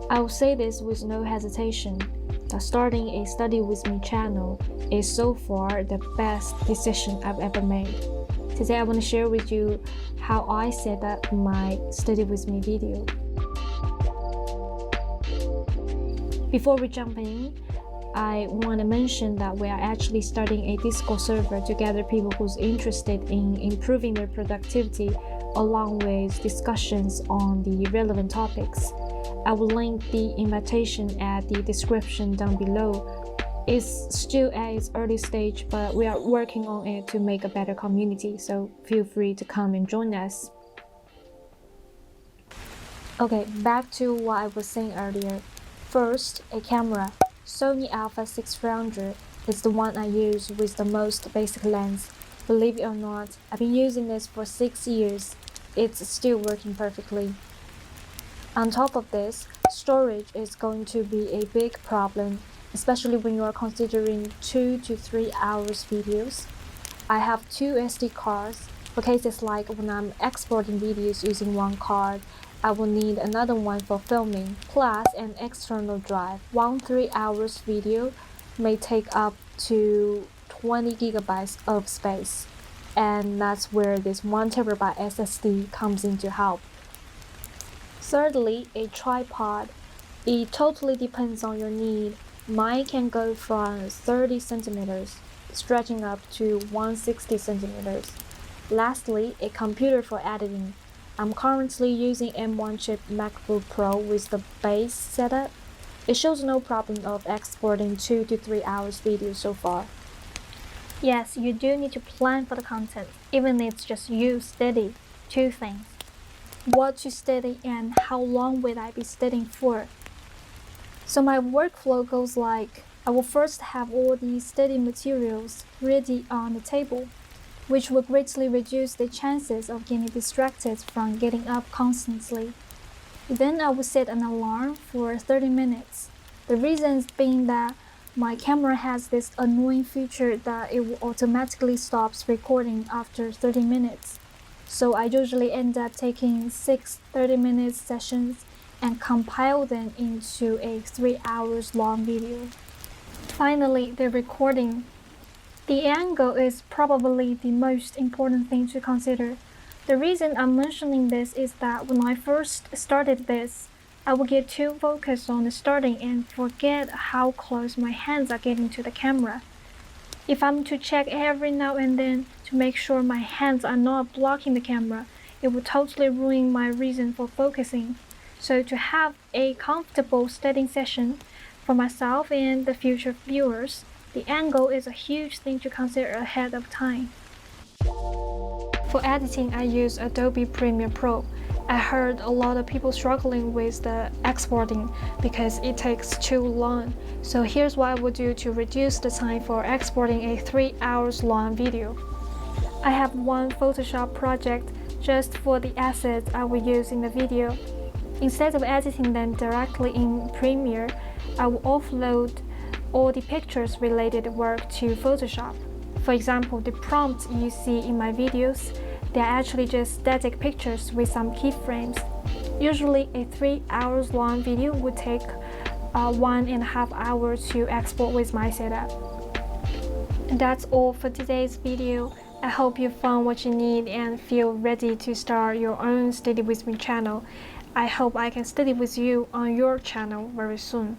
I will say this with no hesitation, that starting a Study With Me channel is so far the best decision I've ever made. Today I want to share with you how I set up my Study With Me video. Before we jump in, I want to mention that we are actually starting a Discord server to gather people who's interested in improving their productivity along with discussions on the relevant topics. I will link the invitation at the description down below. It's still at its early stage, but we are working on it to make a better community, so feel free to come and join us. Okay, back to what I was saying earlier. First, a camera. Sony Alpha 6300 is the one I use with the most basic lens. Believe it or not, I've been using this for 6 years. It's still working perfectly. On top of this, storage is going to be a big problem, especially when you are considering 2 to 3 hours videos. I have 2 SD cards for cases like when I'm exporting videos using one card. I will need another one for filming, plus an external drive. One 3 hours video may take up to 20 gigabytes of space, and that's where this 1 terabyte SSD comes in to help. Thirdly, a tripod. It totally depends on your need. Mine can go from 30 centimeters, stretching up to 160 centimeters. Lastly, a computer for editing. I'm currently using M1 chip MacBook Pro with the base setup. It shows no problem of exporting 2 to 3 hours video so far. Yes, you do need to plan for the content, even if it's just you study 2 things. What to study and how long will I be studying for? So my workflow goes like, I will first have all the study materials ready on the table, which will greatly reduce the chances of getting distracted from getting up constantly. Then I will set an alarm for 30 minutes. The reason being that my camera has this annoying feature that it will automatically stop recording after 30 minutes. So I usually end up taking 6 30-minute sessions and compile them into a 3 hours long video. Finally, the recording. The angle is probably the most important thing to consider. The reason I'm mentioning this is that when I first started this, I would get too focused on the starting and forget how close my hands are getting to the camera. If I'm to check every now and then to make sure my hands are not blocking the camera, it would totally ruin my reason for focusing. So to have a comfortable studying session for myself and the future viewers, the angle is a huge thing to consider ahead of time. For editing, I use Adobe Premiere Pro. I heard a lot of people struggling with the exporting because it takes too long. So here's what I would do to reduce the time for exporting a 3 hours long video. I have one Photoshop project just for the assets I will use in the video. Instead of editing them directly in Premiere, I will offload all the pictures related work to Photoshop. For example, the prompts you see in my videos, they are actually just static pictures with some keyframes. Usually a 3 hours long video would take 1.5 hours to export with my setup. And that's all for today's video. I hope you found what you need and feel ready to start your own Study With Me channel. I hope I can study with you on your channel very soon.